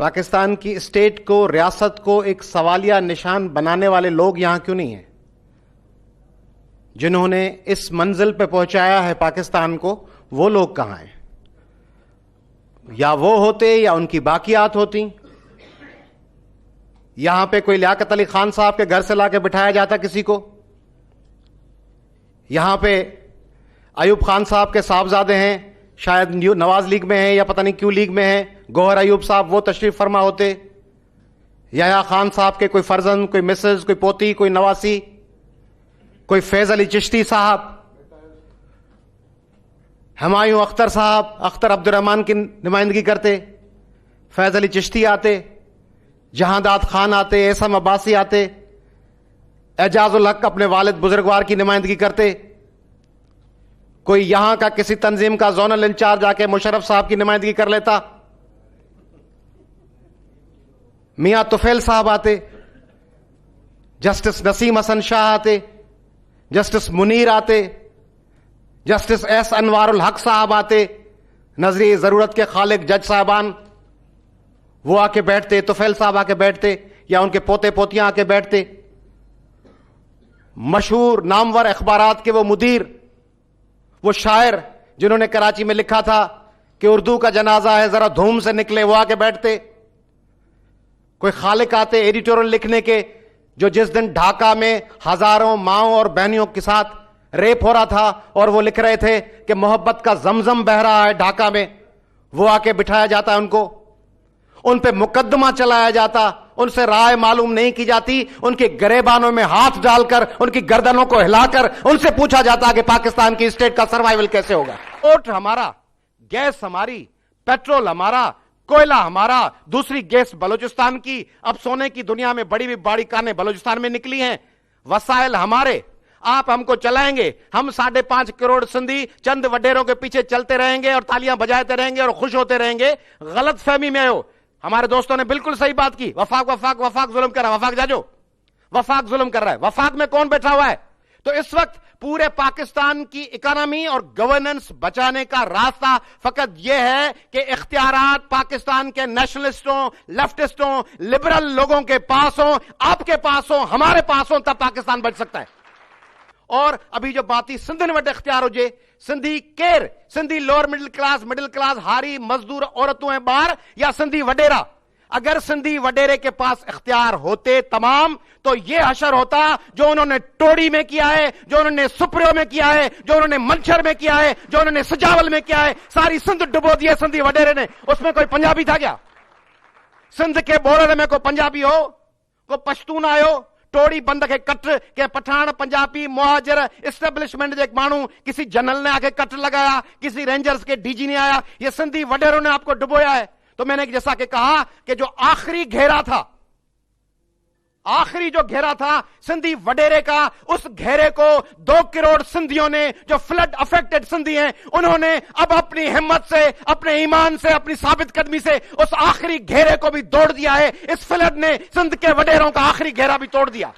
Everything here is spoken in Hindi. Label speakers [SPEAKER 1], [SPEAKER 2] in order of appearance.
[SPEAKER 1] पाकिस्तान की स्टेट को, रियासत को एक सवालिया निशान बनाने वाले लोग यहां क्यों नहीं हैं? जिन्होंने इस मंजिल पे पहुंचाया है पाकिस्तान को, वो लोग कहां हैं? या वो होते या उनकी बाकियात होती। यहां पे कोई लियाकत अली खान साहब के घर से लाके बिठाया जाता किसी को। यहां पे अयूब खान साहब के साहबजादे हैं, शायद नवाज लीग में हैं या पता नहीं क्यों लीग में हैं, गौहर अयूब साहब, वो तशरीफ फरमा होते। याया खान साहब के कोई फर्जंद, कोई मिसेज, कोई पोती, कोई नवासी, कोई फैज अली चिश्ती साहब, हुमायूं अख्तर साहब, अख्तर अब्दुर्रहमान की नुमाइंदगी करते, फैज अली चिश्ती आते, जहांदाद खान आते, एसम अब्बासी आते, एजाजुल हक अपने वालिद बुजुर्गवार की नुमाइंदगी करते। कोई यहां का किसी तंजीम का जोनल इंचार्ज आके मुशर्रफ साहब की नुमाइंदगी कर लेता। मियां तुफैल साहब आते, जस्टिस नसीम हसन शाह आते, जस्टिस मुनीर आते, जस्टिस एस अनवारुल हक साहब आते, नजरिए जरूरत के खालिक जज साहबान, वो आके बैठते, तुफैल साहब आके बैठते, या उनके पोते पोतियां आके बैठते। मशहूर नामवर अखबारात के वो मुदीर, वो शायर जिन्होंने कराची में लिखा था कि उर्दू का जनाजा है जरा धूम से निकले, वो आके बैठते। कोई खालिक आते एडिटोरियल लिखने के, जो जिस दिन ढाका में हजारों माओं और बहनियों के साथ रेप हो रहा था और वो लिख रहे थे कि मोहब्बत का जमजम बह रहा है ढाका में, वो आके बिठाया जाता उनको। उन पे मुकदमा चलाया जाता, उनसे राय मालूम नहीं की जाती, उनके गरेबानों में हाथ डालकर, उनकी गर्दनों को हिलाकर उनसे पूछा जाता कि पाकिस्तान की स्टेट का सर्वाइवल कैसे होगा। ओट हमारा, गैस हमारी, पेट्रोल हमारा, कोयला हमारा, दूसरी गैस बलूचिस्तान की। अब सोने की दुनिया में बड़ी बड़ी कानें बलूचिस्तान में निकली हैं। वसाइल हमारे, आप हमको चलाएंगे, हम 5.5 करोड़ सिंधी चंद वडेरों के पीछे चलते रहेंगे और तालियां बजाते रहेंगे और खुश होते रहेंगे। गलत फहमी में हो। हमारे दोस्तों ने बिल्कुल सही बात की। वफाक वफाक वफाक जुल्म कर रहा है, वफाक जाजो, वफाक जुल्म कर रहा है। वफाक में कौन बैठा हुआ है? तो इस वक्त पूरे पाकिस्तान की इकोनॉमी और गवर्नेंस बचाने का रास्ता फकत यह है कि इख्तियारात पाकिस्तान के नेशनलिस्टों, लेफ्टिस्टों, लिबरल लोगों के पास हो, आपके पास हो, हमारे पास हो, तब पाकिस्तान बच सकता है। और अभी जो बात ही सिंध ने वड्डे इख्तियार हो जे, सिंधी केर, सिंधी लोअर मिडिल क्लास हारी मजदूर औरतों हैं बाहर, या सिंधी वडेरा। अगर सिंधी वडेरे के पास इख्तियार होते तमाम, तो यह हशर होता जो उन्होंने टोड़ी में किया है, जो उन्होंने सुप्रियो में किया है, जो उन्होंने मंछर में किया है, जो उन्होंने सजावल में किया है। सारी सिंध डुबो दी है सिंधी वडेरे ने। उसमें कोई पंजाबी था क्या? सिंध के बॉर्डर में कोई पंजाबी हो, कोई पश्तून आयो, टोड़ी बंद के कट के पठान, पंजाबी, मुहाजिर, इस्टेब्लिशमेंट एक मानू, किसी जनरल ने आके कट लगाया, किसी रेंजर्स के डीजी ने आया, ये सिंधी वडेरों ने आपको डुबोया है। तो मैंने जैसा कि कहा कि जो आखिरी घेरा था, आखिरी जो घेरा था सिंधी वडेरे का, उस घेरे को 2 करोड़ सिंधियों ने, जो फ्लड अफेक्टेड सिंधी हैं, उन्होंने अब अपनी हिम्मत से, अपने ईमान से, अपनी साबित कदमी से उस आखिरी घेरे को भी तोड़ दिया है। इस फ्लड ने सिंध के वडेरों का आखिरी घेरा भी तोड़ दिया।